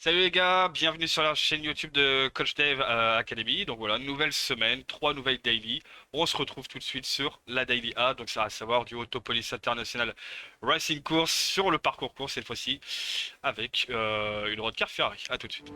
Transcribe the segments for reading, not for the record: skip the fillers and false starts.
Salut les gars, bienvenue sur la chaîne YouTube de Coach Dave Academy. Donc voilà, nouvelle semaine, trois nouvelles daily. On se retrouve tout de suite sur la Daily A, donc ça va savoir du Autopolis International Racing Course sur le parcours course cette fois-ci avec une roadcar Ferrari. À tout de suite.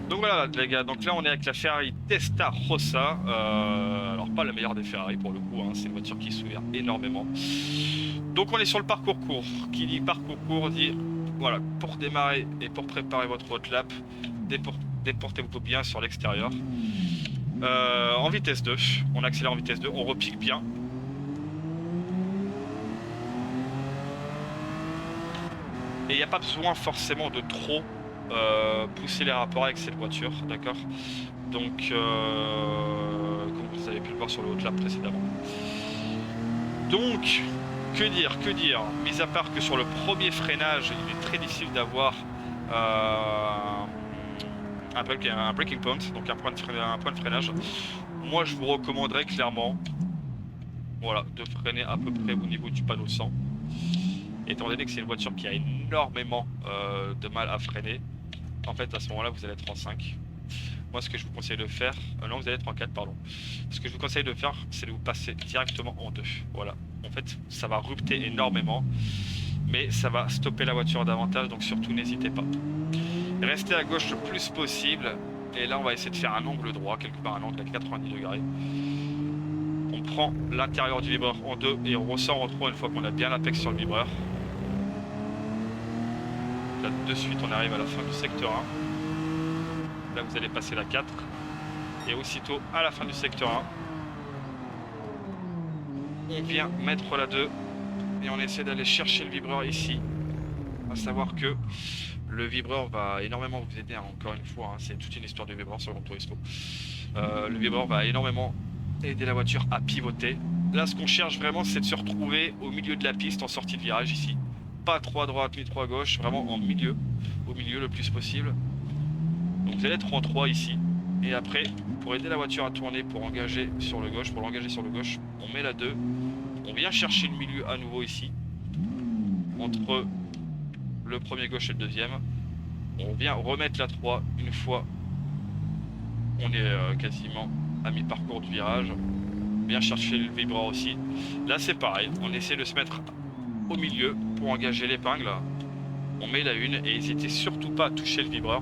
Donc voilà les gars, donc là on est avec la Ferrari Testarossa. Alors pas la meilleure des Ferrari pour le coup, hein, c'est une voiture qui s'ouvre énormément. Donc on est sur le parcours court. Qui dit parcours court dit voilà, pour démarrer et pour préparer votre road lap, déportez-vous bien sur l'extérieur. En vitesse 2, on accélère en vitesse 2, on repique bien. Et il n'y a pas besoin forcément de trop pousser les rapports avec cette voiture, d'accord. Donc, comme vous avez pu le voir sur le road lap précédemment. Donc, que dire, mis à part que sur le premier freinage, il est très difficile d'avoir un breaking point, donc un point de freinage. Moi, je vous recommanderais clairement, voilà, de freiner à peu près au niveau du panneau 100. Étant donné que c'est une voiture qui a énormément de mal à freiner, en fait, à ce moment-là, vous allez être en 5. Moi, ce que je vous conseille de faire... non, vous allez être en 4, pardon. Ce que je vous conseille de faire, c'est de vous passer directement en 2. Voilà. En fait, ça va rupter énormément, mais ça va stopper la voiture davantage, donc surtout, n'hésitez pas. Restez à gauche le plus possible, et là, on va essayer de faire un angle droit, quelque part un angle à 90 degrés. On prend l'intérieur du vibreur en 2 et on ressort en 3 une fois qu'on a bien l'apex sur le vibreur. Là, de suite, on arrive à la fin du secteur 1. Là, vous allez passer la 4. Et aussitôt, à la fin du secteur 1, on vient mettre la 2. Et on essaie d'aller chercher le vibreur ici. À savoir que le vibreur va énormément vous aider, hein, encore une fois. Hein, c'est toute une histoire de vibreur sur le Gran Turismo. Le vibreur va énormément aider la voiture à pivoter. Là, ce qu'on cherche vraiment, c'est de se retrouver au milieu de la piste en sortie de virage ici. Pas trop à droite ni trop à gauche, vraiment en milieu, au milieu le plus possible. Donc vous allez être en 3 ici. Et après, pour aider la voiture à tourner, pour l'engager sur le gauche, on met la 2. On vient chercher le milieu à nouveau ici. Entre le premier gauche et le deuxième. On vient remettre la 3 une fois. On est quasiment à mi-parcours du virage. On vient chercher le vibreur aussi. Là c'est pareil, on essaie de se mettre au milieu pour engager l'épingle. On met la 1 et n'hésitez surtout pas à toucher le vibreur.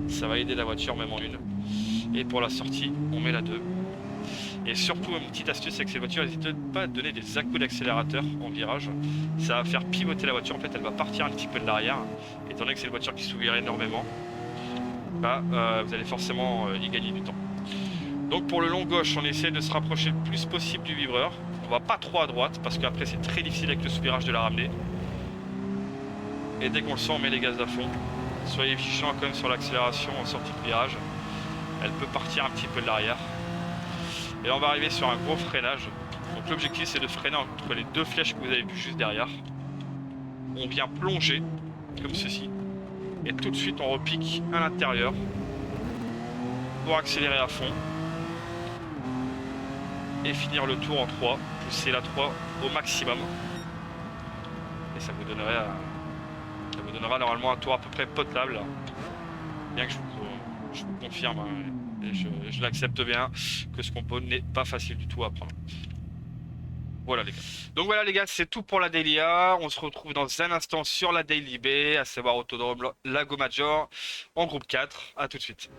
Ça va aider la voiture même en 1. Et pour la sortie, on met la 2. Et surtout, une petite astuce avec ces voitures, n'hésitez pas à donner des à-coups d'accélérateur en virage. Ça va faire pivoter la voiture. En fait, elle va partir un petit peu de l'arrière. Étant donné que c'est une voiture qui s'ouvre énormément, bah, vous allez forcément y gagner du temps. Donc pour le long gauche, on essaie de se rapprocher le plus possible du vibreur. On va pas trop à droite parce qu'après c'est très difficile avec le sous-virage de la ramener. Et dès qu'on le sent, on met les gaz à fond. Soyez vigilants quand même sur l'accélération en sortie de virage. Elle peut partir un petit peu de l'arrière. Et là on va arriver sur un gros freinage. Donc l'objectif c'est de freiner entre les deux flèches que vous avez vues juste derrière. On vient plonger comme ceci. Et tout de suite on repique à l'intérieur pour accélérer à fond. Et finir le tour en 3, pousser la 3 au maximum. Et ça vous donnerait donnera normalement un tour à peu près potable. Bien que je vous confirme, hein, et je l'accepte bien, que ce compo n'est pas facile du tout à prendre. Voilà les gars. Donc voilà les gars, c'est tout pour la Daily A. On se retrouve dans un instant sur la Daily B, à savoir Autodrome Lago Major, en groupe 4. A tout de suite.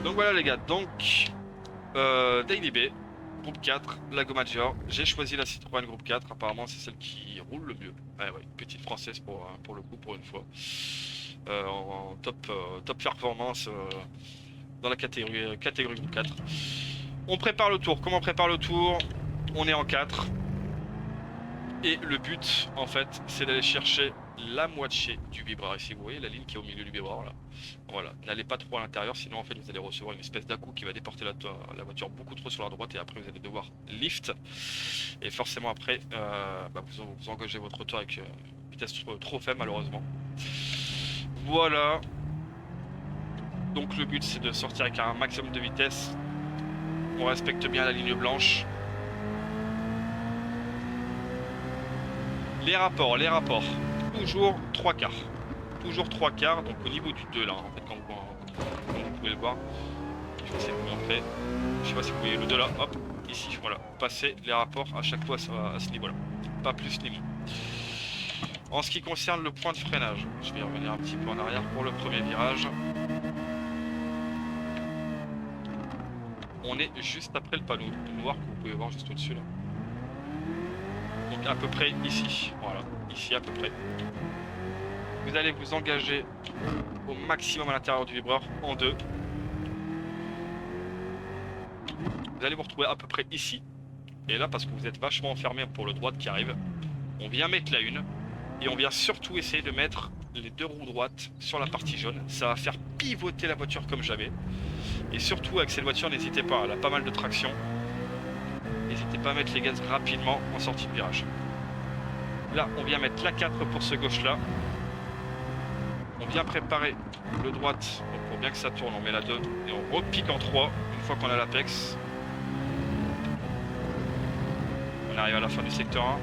Donc voilà les gars, donc Daily B, groupe 4, Lago Major. J'ai choisi la Citroën groupe 4, apparemment c'est celle qui roule le mieux. Ouais, ouais, petite française pour le coup, pour une fois. En top performance dans la catégorie groupe 4. On prépare le tour. Comment on prépare le tour? On est en 4. Et le but, en fait, c'est d'aller chercher la moitié du vibreur. Ici, vous voyez la ligne qui est au milieu du vibreur, là. Voilà, n'allez pas trop à l'intérieur, sinon en fait vous allez recevoir une espèce d'à-coup qui va déporter la voiture beaucoup trop sur la droite et après vous allez devoir lift. Et forcément après, vous engagez votre moteur avec une vitesse trop faible malheureusement. Voilà. Donc le but c'est de sortir avec un maximum de vitesse. On respecte bien la ligne blanche. Les rapports. Toujours 3 quarts. Toujours 3 quarts, donc au niveau du 2 là, en fait, comme vous pouvez le voir. Je vais essayer de vous montrer. Je sais pas si vous voyez le 2 là, hop, ici, voilà. Passer les rapports à chaque fois à ce niveau là. Pas plus ni moins. En ce qui concerne le point de freinage, je vais revenir un petit peu en arrière pour le premier virage. On est juste après le panneau noir que vous pouvez voir juste au-dessus là. Donc à peu près ici, voilà, ici à peu près. Vous allez vous engager au maximum à l'intérieur du vibreur en 2. Vous allez vous retrouver à peu près ici. Et là, parce que vous êtes vachement enfermé pour le droite qui arrive, on vient mettre la 1. Et on vient surtout essayer de mettre les 2 roues droites sur la partie jaune. Ça va faire pivoter la voiture comme jamais. Et surtout avec cette voiture, n'hésitez pas, elle a pas mal de traction. N'hésitez pas à mettre les gaz rapidement en sortie de virage. Là, on vient mettre la 4 pour ce gauche-là. On vient préparer le droite. Donc pour bien que ça tourne, on met la 2 et on repique en 3 une fois qu'on a l'apex. On arrive à la fin du secteur 1.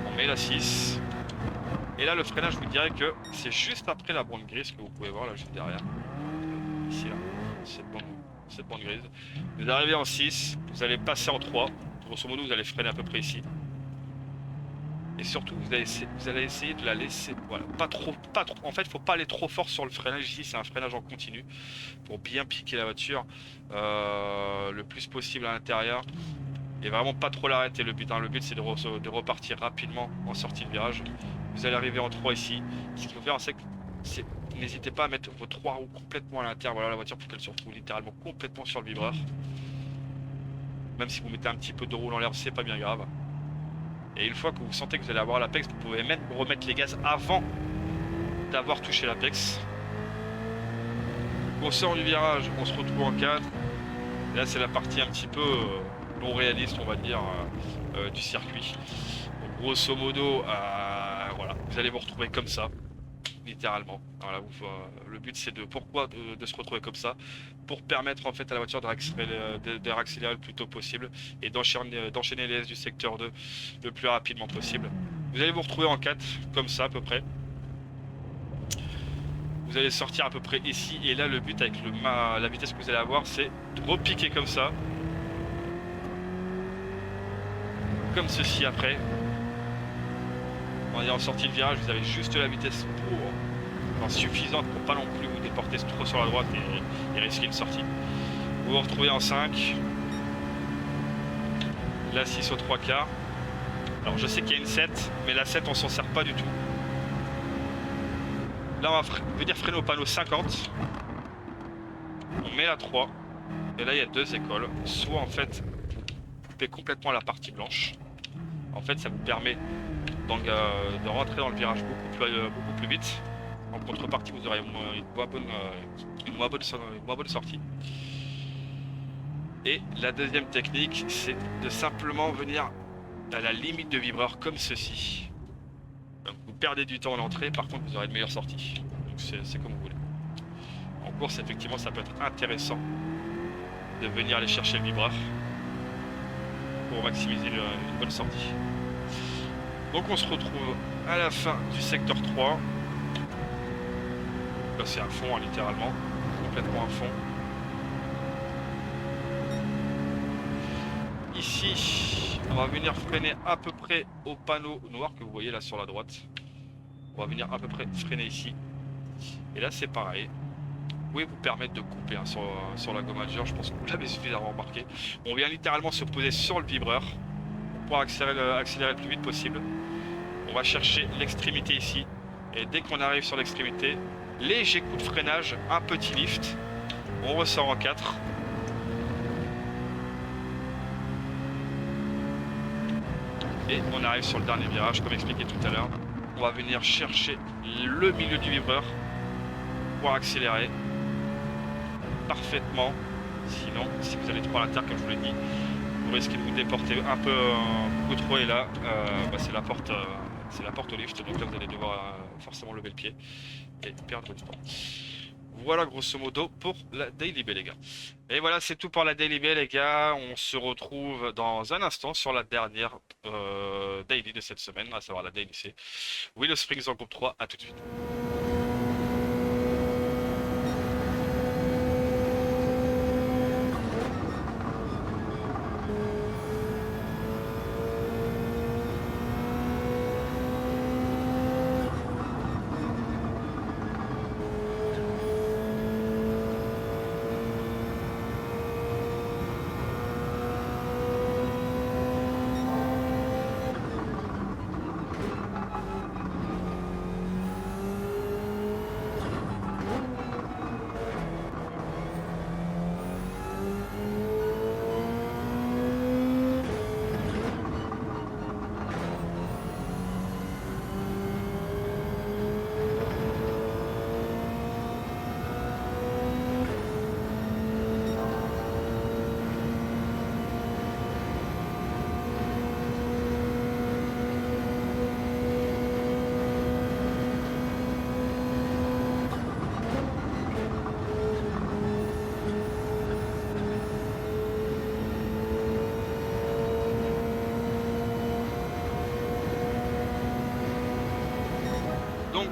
On met la 6. Et là, le freinage, je vous dirais que c'est juste après la bande grise que vous pouvez voir là, juste derrière. Ici, là. Cette bande grise. Vous arrivez en 6, vous allez passer en 3. Grosso modo, vous allez freiner à peu près ici. Et surtout, vous allez essayer de la laisser, voilà, pas trop, en fait, faut pas aller trop fort sur le freinage ici, c'est un freinage en continu pour bien piquer la voiture le plus possible à l'intérieur et vraiment pas trop l'arrêter. Le but, hein, le but c'est de repartir rapidement en sortie de virage. Vous allez arriver en 3 ici. Ce qu'il faut faire, c'est n'hésitez pas à mettre vos 3 roues complètement à l'intérieur. Voilà la voiture pour qu'elle se retrouve littéralement complètement sur le vibreur. Même si vous mettez un petit peu de roue dans l'air, c'est pas bien grave. Et une fois que vous sentez que vous allez avoir l'apex, vous pouvez même remettre les gaz avant d'avoir touché l'apex. On sort du virage, on se retrouve en 4. Et là, c'est la partie un petit peu non réaliste, on va dire, du circuit. Donc, grosso modo, voilà, vous allez vous retrouver comme ça, littéralement. Voilà, le but, c'est de se retrouver comme ça pour permettre en fait à la voiture de réaccélérer le plus tôt possible et d'enchaîner les S du secteur 2 le plus rapidement possible. Vous allez vous retrouver en 4, comme ça à peu près. Vous allez sortir à peu près ici et là le but avec la vitesse que vous allez avoir c'est de repiquer comme ça. Comme ceci après. En sortie de virage vous avez juste la vitesse suffisante pour pas non plus vous déporter trop sur la droite et risquer une sortie. Vous vous retrouvez en 5. La 6 aux 3 quarts. Alors je sais qu'il y a une 7 mais la 7 on s'en sert pas du tout. Là on va venir freiner au panneau 50. On met la 3. Et là il y a 2 écoles. Soit en fait vous coupez complètement la partie blanche. En fait ça vous permet donc, de rentrer dans le virage beaucoup plus vite. En contrepartie vous aurez une moins bonne sortie. Et la deuxième technique c'est de simplement venir à la limite de vibreur comme ceci. Donc vous perdez du temps à l'entrée, par contre vous aurez une meilleure sortie. Donc c'est comme vous voulez. En course effectivement ça peut être intéressant de venir aller chercher le vibreur pour maximiser une bonne sortie. Donc on se retrouve à la fin du secteur 3. Là c'est à fond hein, littéralement, complètement à fond. Ici on va venir freiner à peu près au panneau noir que vous voyez là sur la droite. On va venir à peu près freiner ici. Et là c'est pareil. Vous pouvez vous permettre de couper hein, sur la gomme Major, je pense que vous l'avez suffisamment remarqué. On vient littéralement se poser sur le vibreur pour accélérer le plus vite possible. On va chercher l'extrémité ici. Et dès qu'on arrive sur l'extrémité, léger coup de freinage, un petit lift. On ressort en 4. Et on arrive sur le dernier virage, comme expliqué tout à l'heure. On va venir chercher le milieu du vibreur pour accélérer parfaitement. Sinon, si vous allez trop à l'intérieur, comme je vous l'ai dit, vous risquez de vous déporter un peu beaucoup trop. Et là, c'est la porte au lift. Donc là, vous allez devoir forcément lever le pied et perdre du temps. Voilà grosso modo pour la Daily Bay les gars. Et voilà c'est tout pour la Daily Bay les gars. On se retrouve dans un instant sur la dernière Daily de cette semaine, à savoir la Daily C. Willow Springs en groupe 3, à tout de suite.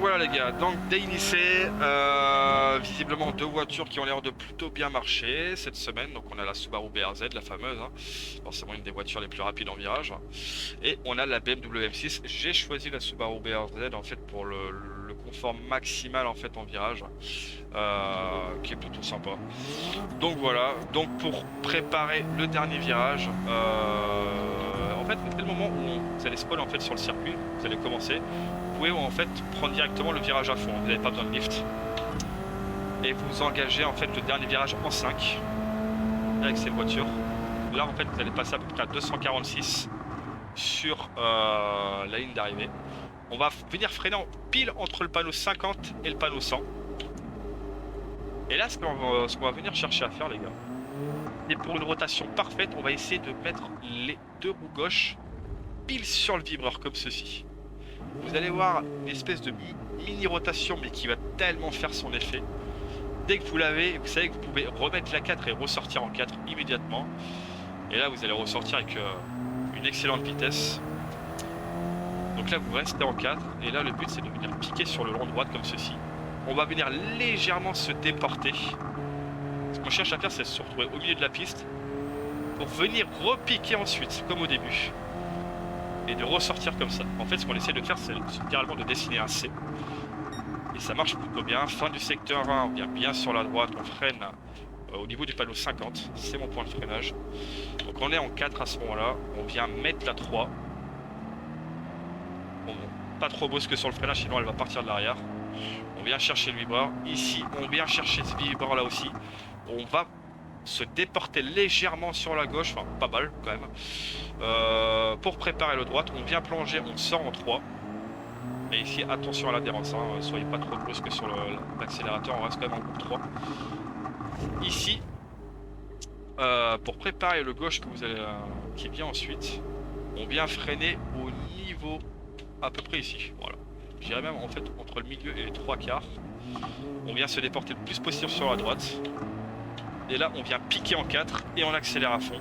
voilà les gars, donc Daily C, visiblement deux voitures qui ont l'air de plutôt bien marcher cette semaine. Donc on a la Subaru BRZ, la fameuse, hein, forcément une des voitures les plus rapides en virage. Et on a la BMW M6. J'ai choisi la Subaru BRZ en fait pour le confort maximal en fait en virage, qui est plutôt sympa. Donc voilà, donc pour préparer le dernier virage, en fait c'est le moment où vous allez spawn en fait sur le circuit, vous allez commencer. Vous pouvez en fait prendre directement le virage à fond, vous n'avez pas besoin de lift. Et vous engagez en fait le dernier virage en 5 avec cette voiture. Là en fait vous allez passer à peu près à 246 sur la ligne d'arrivée. On va venir freiner pile entre le panneau 50 et le panneau 100. Et là ce qu'on va venir chercher à faire les gars, et pour une rotation parfaite, on va essayer de mettre les deux roues gauches pile sur le vibreur comme ceci. Vous allez voir une espèce de mini rotation mais qui va tellement faire son effet. Dès que vous l'avez, vous savez que vous pouvez remettre la 4 et ressortir en 4 immédiatement. Et là vous allez ressortir avec une excellente vitesse. Donc là vous restez en 4 et là le but c'est de venir piquer sur le long droite comme ceci. On va venir légèrement se déporter. Ce qu'on cherche à faire c'est se retrouver au milieu de la piste pour venir repiquer ensuite comme au début. Et de ressortir comme ça. En fait ce qu'on essaie de faire c'est littéralement de dessiner un C. Et ça marche plutôt bien. Fin du secteur 1, on vient bien sur la droite, on freine au niveau du panneau 50. C'est mon point de freinage. Donc on est en 4 à ce moment-là. On vient mettre la 3. Bon, pas trop brusque sur le freinage, sinon elle va partir de l'arrière. On vient chercher le vibreur. Ici, on vient chercher ce vibreur là aussi. On va se déporter légèrement sur la gauche, enfin pas mal quand même. Pour préparer le droite, on vient plonger, on sort en 3. Et ici, attention à l'adhérence, hein, soyez pas trop brusque sur l'accélérateur, on reste quand même en groupe 3. Ici, pour préparer le gauche que vous allez, qui vient ensuite, on vient freiner au niveau à peu près ici. Voilà. Je dirais même en fait entre le milieu et les 3/4. On vient se déporter le plus possible sur la droite. Et là, on vient piquer en 4 et on accélère à fond.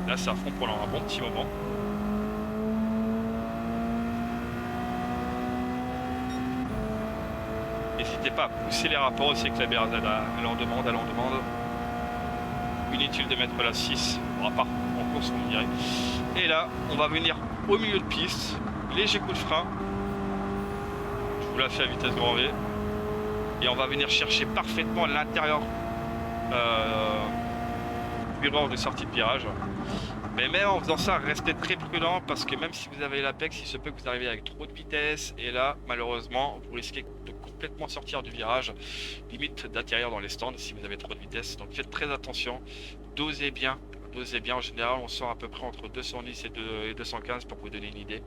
Là, c'est à fond pendant un bon petit moment. N'hésitez pas à pousser les rapports aussi avec la BRZ, elle en demande. Inutile de mettre la 6, à part en course on dirait. Et là, on va venir au milieu de piste, léger coup de frein. Je vous la fais à vitesse grand V. Et on va venir chercher parfaitement à l'intérieur du vibreur de sortie de virage. Mais même en faisant ça, restez très prudent parce que même si vous avez l'Apex, il se peut que vous arriviez avec trop de vitesse. Et là, malheureusement, vous risquez de complètement sortir du virage, limite d'atterrir dans les stands si vous avez trop de vitesse. Donc faites très attention, dosez bien. En général, on sort à peu près entre 210 et 215 pour vous donner une idée.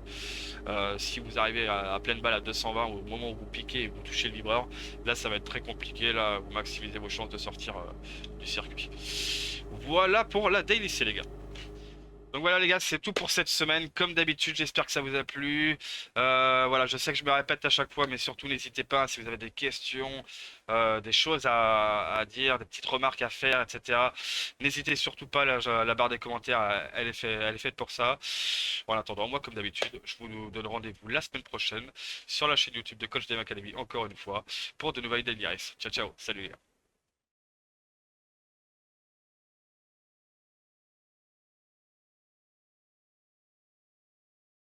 Si vous arrivez à pleine balle à 220 au moment où vous piquez et vous touchez le vibreur, là ça va être très compliqué. Là, vous maximisez vos chances de sortir du circuit. Voilà pour la Daily C les gars. Donc voilà les gars, c'est tout pour cette semaine. Comme d'habitude, j'espère que ça vous a plu. Voilà, je sais que je me répète à chaque fois, mais surtout n'hésitez pas si vous avez des questions, des choses à dire, des petites remarques à faire, etc. N'hésitez surtout pas, la barre des commentaires, elle est faite pour ça. En attendant, moi comme d'habitude, je vous donne rendez-vous la semaine prochaine sur la chaîne YouTube de Coach Dem Academy, encore une fois, pour de nouvelles Daily Race. Ciao ciao, salut les gars.